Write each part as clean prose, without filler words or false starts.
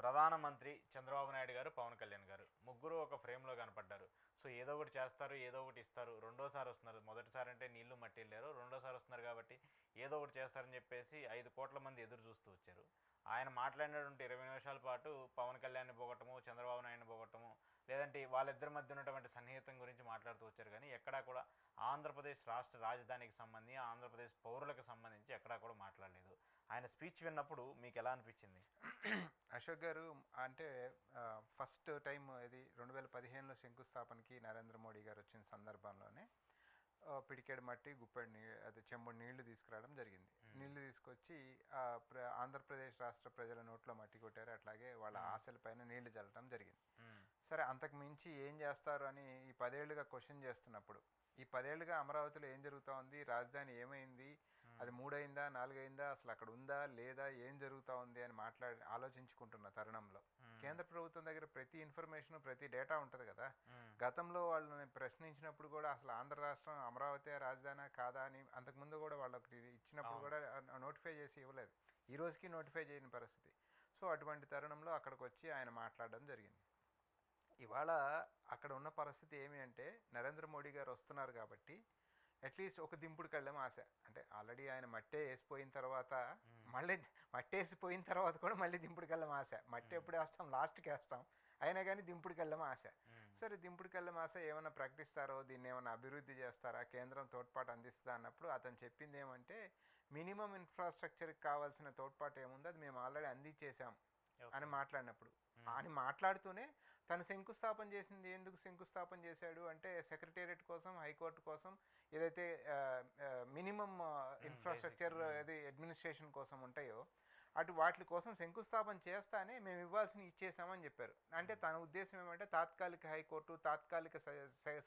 ప్రధానమంత్రి చంద్రబాబు నాయుడు గారు, పవన్ కళ్యాణ్ గారు ముగ్గురు ఒక ఫ్రేమ్లో కనపడ్డారు. సో ఏదో ఒకటి చేస్తారు, ఏదో ఒకటి ఇస్తారు. రెండోసారి వస్తున్నారు. మొదటిసారి అంటే నీళ్లు మట్టి వెళ్ళారు. రెండోసారి వస్తున్నారు కాబట్టి ఏదో ఒకటి చేస్తారని చెప్పేసి 5 కోట్ల మంది ఎదురు చూస్తూ వచ్చారు. ఆయన మాట్లాడినటువంటి 20 నిమిషాల పాటు పవన్ కళ్యాణ్ని పోగొట్టము, చంద్రబాబు నాయుడిని పోగొట్టము, లేదంటే వాళ్ళిద్దరి మధ్య ఉన్నటువంటి సన్నిహితం గురించి మాట్లాడుతూ వచ్చారు. కానీ ఎక్కడా కూడా ఆంధ్రప్రదేశ్ రాష్ట్ర రాజధానికి సంబంధించి, ఆంధ్రప్రదేశ్ పౌరులకు సంబంధించి ఎక్కడా కూడా మాట్లాడలేదు. ఆయన స్పీచ్ విన్నప్పుడు మీకు ఎలా అనిపించింది? అశోక్ గారు అంటే ఫస్ట్ టైం ఇది 2015లో శంకుస్థాపనకి నరేంద్ర మోడీ గారు వచ్చిన సందర్భంలోనే పిడికేడు మట్టి గుప్పెడు అది చెంబుడు నీళ్లు తీసుకురావడం జరిగింది. నీళ్లు తీసుకొచ్చి ఆంధ్రప్రదేశ్ రాష్ట్ర ప్రజల నోట్లో మట్టి కొట్టారు. అట్లాగే వాళ్ళ ఆశలపైన నీళ్లు చల్లటం జరిగింది. సరే, అంతకు మించి ఏం చేస్తారు అని ఈ 10 ఏళ్ళుగా క్వశ్చన్ చేస్తున్నప్పుడు, ఈ 10 ఏళ్ళుగా అమరావతిలో ఏం జరుగుతూ ఉంది, రాజధాని ఏమైంది, అది 3 అయిందా 4 అయిందా, అసలు అక్కడ ఉందా లేదా, ఏం జరుగుతూ ఉంది అని ఆలోచించుకుంటున్న తరుణంలో కేంద్ర ప్రభుత్వం దగ్గర ప్రతి ఇన్ఫర్మేషన్, ప్రతి డేటా ఉంటుంది కదా. గతంలో వాళ్ళని ప్రశ్నించినప్పుడు కూడా అసలు ఆంధ్ర రాష్ట్రం అమరావతి రాజధాని కాదా అని అంతకుముందు కూడా వాళ్ళకి ఇచ్చినప్పుడు కూడా నోటిఫై చేసి ఇవ్వలేదు. ఈ రోజుకి నోటిఫై చేయని పరిస్థితి. సో అటువంటి తరుణంలో అక్కడికి వచ్చి ఆయన మాట్లాడడం జరిగింది. ఇవాళ అక్కడ ఉన్న పరిస్థితి ఏమి అంటే, నరేంద్ర మోడీ గారు వస్తున్నారు కాబట్టి అట్లీస్ట్ ఒక దింపుడు కళ్ళెం ఆశ. అంటే ఆల్రెడీ ఆయన మట్టే వేసిపోయిన తర్వాత మళ్ళీ మట్టి వేసిపోయిన తర్వాత కూడా మళ్ళీ దింపుడు కళ్ళెం ఆశ. మట్టి ఎప్పుడు వేస్తాం, లాస్ట్కి వేస్తాం, అయినా కానీ దింపుడు కళ్ళెం ఆశ. సరే, దింపుడు కళ్ళెం ఆశ ఏమైనా ప్రకటిస్తారో, దీన్ని ఏమైనా అభివృద్ధి చేస్తారా, కేంద్రం తోడ్పాటు అందిస్తుందా అన్నప్పుడు అతను చెప్పింది ఏమంటే, మినిమం ఇన్ఫ్రాస్ట్రక్చర్కి కావాల్సిన తోడ్పాటు ఏముందో అది మేము ఆల్రెడీ అందించేసాం అని మాట్లాడినప్పుడు, అని మాట్లాడుతూనే తను శంకుస్థాపన చేసింది ఎందుకు శంకుస్థాపన చేశాడు అంటే, సెక్రటేరియట్ కోసం, హైకోర్టు కోసం, ఏదైతే మినిమం ఇన్ఫ్రాస్ట్రక్చర్ అది అడ్మినిస్ట్రేషన్ కోసం ఉంటాయో వాటి కోసం శంకుస్థాపన చేస్తానే మేము ఇవ్వాల్సిన ఇచ్చేసామని చెప్పారు. అంటే తన ఉద్దేశం ఏమంటే, తాత్కాలిక హైకోర్టు, తాత్కాలిక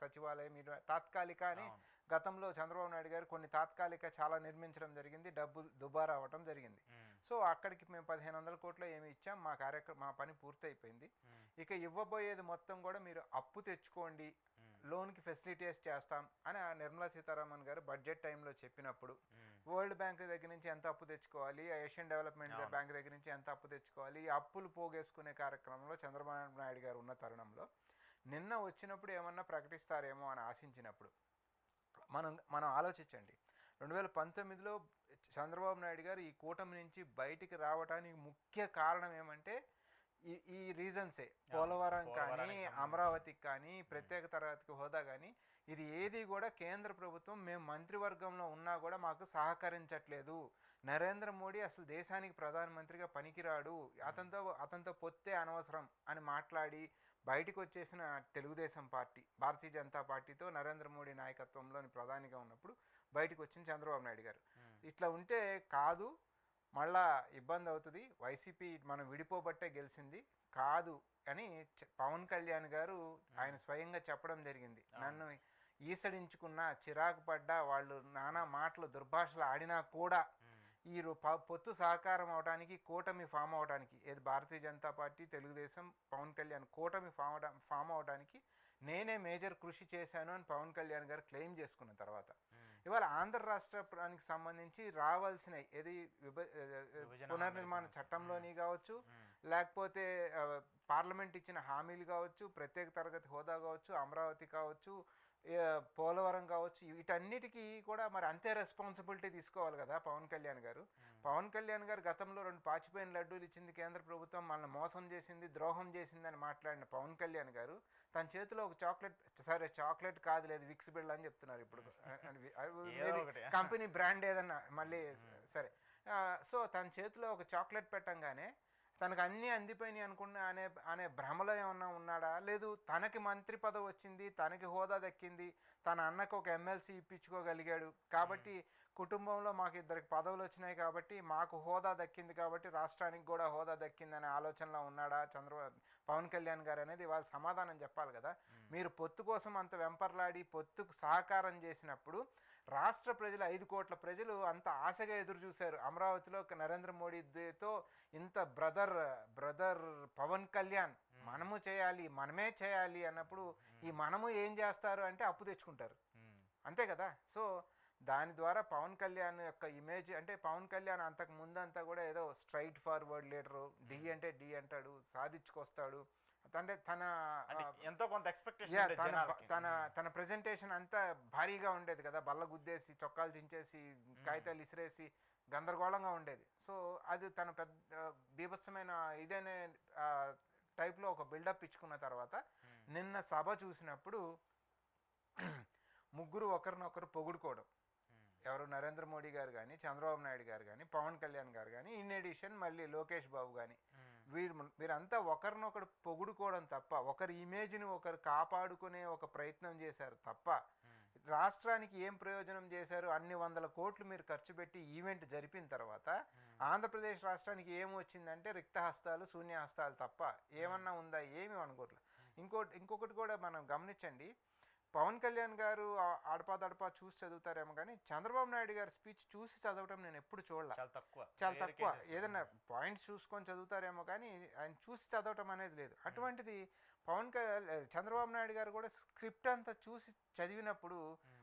సచివాలయం, తాత్కాలిక అని గతంలో చంద్రబాబు నాయుడు గారు కొన్ని తాత్కాలిక చాలా నిర్మించడం జరిగింది, డబ్బులు దుబారా అవ్వడం జరిగింది. సో అక్కడికి మేము 1500 కోట్లు ఏమి ఇచ్చాం, మా పని పూర్తయిపోయింది. ఇక ఇవ్వబోయేది మొత్తం కూడా మీరు అప్పు తెచ్చుకోండి, లోన్కి ఫెసిలిటేస్ చేస్తాం అని నిర్మలా సీతారామన్ గారు బడ్జెట్ టైంలో చెప్పినప్పుడు, వరల్డ్ బ్యాంక్ దగ్గర నుంచి ఎంత అప్పు తెచ్చుకోవాలి, ఏషియన్ డెవలప్మెంట్ బ్యాంక్ దగ్గర నుంచి ఎంత అప్పు తెచ్చుకోవాలి, ఈ అప్పులు పోగేసుకునే కార్యక్రమంలో చంద్రబాబు నాయుడు గారు ఉన్న తరుణంలో నిన్న వచ్చినప్పుడు ఏమన్నా ప్రకటిస్తారేమో అని ఆశించినప్పుడు మనం ఆలోచించండి. 2019లో చంద్రబాబు నాయుడు గారు ఈ కూటమి నుంచి బయటికి రావడానికి ముఖ్య కారణం ఏమంటే ఈ రీజన్సే. పోలవరం కానీ, అమరావతికి కానీ, ప్రత్యేక తరగతికి హోదా కానీ, ఇది ఏది కూడా కేంద్ర ప్రభుత్వం మేము మంత్రివర్గంలో ఉన్నా కూడా మాకు సహకరించట్లేదు. నరేంద్ర మోడీ అసలు దేశానికి ప్రధానమంత్రిగా పనికిరాడు, అతనితో పొత్తే అనవసరం అని మాట్లాడి బయటకు వచ్చేసిన తెలుగుదేశం పార్టీ, భారతీయ జనతా పార్టీతో నరేంద్ర మోడీ నాయకత్వంలోని ప్రధానిగా ఉన్నప్పుడు బయటకు వచ్చిన చంద్రబాబు నాయుడు గారు ఇట్లా ఉంటే కాదు, మళ్ళా ఇబ్బంది అవుతుంది, వైసీపీ మనం విడిపోబట్టే గెలిచింది కాదు అని పవన్ కళ్యాణ్ గారు ఆయన స్వయంగా చెప్పడం జరిగింది. నన్ను ఈసడించుకున్నా, చిరాకు పడ్డా, వాళ్ళు నానా మాటలు దుర్భాషలు ఆడినా కూడా ఈ పొత్తు సహకారం అవడానికి, కూటమి ఫామ్ అవడానికి, ఏది భారతీయ జనతా పార్టీ, తెలుగుదేశం, పవన్ కళ్యాణ్ కూటమి ఫామ్ అవడానికి నేనే మేజర్ కృషి చేశాను అని పవన్ కళ్యాణ్ గారు క్లెయిమ్ చేసుకున్న తర్వాత ఇవాళ ఆంధ్ర రాష్ట్రానికి సంబంధించి రావాల్సిన ఏది పునర్నిర్మాణ చట్టంలోని కావచ్చు, లేకపోతే పార్లమెంట్ ఇచ్చిన హామీలు కావచ్చు, ప్రత్యేక తరగతి హోదా కావచ్చు, అమరావతి కావచ్చు, పోలవరం కావచ్చు, వీటన్నిటికీ కూడా మరి అంతే రెస్పాన్సిబిలిటీ తీసుకోవాలి కదా పవన్ కళ్యాణ్ గారు. పవన్ కళ్యాణ్ గారు గతంలో 2 పాచిపోయిన లడ్డూలు ఇచ్చింది కేంద్ర ప్రభుత్వం, మనల్ని మోసం చేసింది, ద్రోహం చేసింది అని మాట్లాడిన పవన్ కళ్యాణ్ గారు తన చేతిలో ఒక చాక్లెట్, సరే చాక్లెట్ కాదు, లేదు విక్స్ బిళ్ళ అని చెప్తున్నారు ఇప్పుడు, కంపెనీ బ్రాండ్ ఏదన్నా మళ్ళీ సరే. సో తన చేతిలో ఒక చాక్లెట్ పెట్టంగానే తనకు అన్నీ అందిపోయినాయి అనుకున్న అనే భ్రమలో ఏమన్నా ఉన్నాడా? లేదు, తనకి మంత్రి పదవి వచ్చింది, తనకి హోదా దక్కింది, తన అన్నకు ఒక ఎమ్మెల్సీ ఇప్పించుకోగలిగాడు కాబట్టి, కుటుంబంలో మాకు 2 పదవులు వచ్చినాయి కాబట్టి మాకు హోదా దక్కింది కాబట్టి రాష్ట్రానికి కూడా హోదా దక్కిందనే ఆలోచనలో ఉన్నాడా పవన్ కళ్యాణ్ గారు అనేది వాళ్ళు సమాధానం చెప్పాలి కదా. మీరు పొత్తు కోసం అంత వెంపర్లాడి పొత్తుకు సహకారం చేసినప్పుడు రాష్ట్ర ప్రజలు 5 కోట్ల ప్రజలు అంత ఆశగా ఎదురు చూశారు. అమరావతిలో నరేంద్ర మోడీతో ఇంత బ్రదర్ పవన్ కళ్యాణ్ మనమే చేయాలి అన్నప్పుడు ఈ మనము ఏం చేస్తారు అంటే అప్పు తెచ్చుకుంటారు, అంతే కదా. సో దాని ద్వారా పవన్ కళ్యాణ్ యొక్క ఇమేజ్ అంటే పవన్ కళ్యాణ్ అంతకు ముందంతా కూడా ఏదో స్ట్రైట్ ఫార్వర్డ్ లీడరు, డి అంటే డి అంటాడు, సాధించుకొస్తాడు, అంటే తన అంటే ఎంతో కొంత ఎక్స్పెక్టేషన్ యా ఉండేది తన జనాలకి. తన తన ప్రెజెంటేషన్ అంతా భారీగా ఉండేది కదా, బల్ల గుద్దేసి చొక్కాలు చించేసి కాగితాలు ఇసిరేసి గందరగోళంగా ఉండేది. సో అది తన పెద్ద బీభత్సమైన ఇదేనే టైప్లో ఒక బిల్డప్ ఇచ్చుకున్న తర్వాత నిన్న సభ చూసినప్పుడు ముగ్గురు ఒకరినొకరు పొగుడుకోవడం, ఎవరు నరేంద్ర మోడీ గారు కానీ, చంద్రబాబు నాయుడు గారు కానీ, పవన్ కళ్యాణ్ గారు కానీ, ఇన్ ఎడిషన్ మళ్ళీ లోకేష్ బాబు కానీ, వీరంతా ఒకరినొకరు పొగుడుకోవడం తప్ప, ఒకరి ఇమేజ్ని ఒకరు కాపాడుకునే ఒక ప్రయత్నం చేశారు తప్ప రాష్ట్రానికి ఏం ప్రయోజనం చేశారు? అన్ని వందల కోట్లు మీరు ఖర్చు పెట్టి ఈవెంట్ జరిపిన తర్వాత ఆంధ్రప్రదేశ్ రాష్ట్రానికి ఏం వచ్చిందంటే రిక్తహస్తాలు, శూన్యహస్తాలు తప్ప ఏమన్నా ఉందా? ఏమి అనుకోవట్లేదు. ఇంకొకటి కూడా మనం గమనించండి, పవన్ కళ్యాణ్ గారు ఆడపా చూసి చదువుతారేమో కానీ చంద్రబాబు నాయుడు గారి స్పీచ్ చూసి చదవటం నేను ఎప్పుడు చూడలే, చాలా తక్కువ. ఏదైనా పాయింట్స్ చూసుకొని చదువుతారేమో కానీ ఆయన చూసి చదవటం అనేది లేదు. అటువంటిది చంద్రబాబు నాయుడు గారు కూడా స్క్రిప్ట్ అంతా చూసి చదివినప్పుడు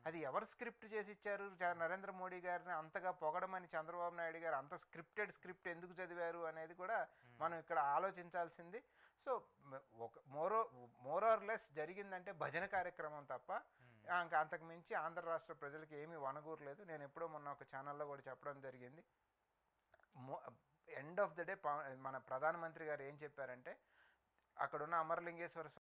అది ఎవరు స్క్రిప్ట్ చేసి ఇచ్చారు? నరేంద్ర మోడీ గారిని అంతగా పొగడమని చంద్రబాబు నాయుడు గారు అంత స్క్రిప్ట్ ఎందుకు చదివారు అనేది కూడా మనం ఇక్కడ ఆలోచించాల్సింది. సో మోర్ ఆర్ లెస్ జరిగిందంటే భజన కార్యక్రమం తప్ప ఇంకా అంతకు మించి ఆంధ్ర రాష్ట్ర ప్రజలకి ఏమీ వనగూరలేదు. నేను ఎప్పుడో మొన్న ఒక ఛానల్లో కూడా చెప్పడం జరిగింది. ఎండ్ ఆఫ్ ద డే మన ప్రధానమంత్రి గారు ఏం చెప్పారంటే, అక్కడున్న అమరలింగేశ్వర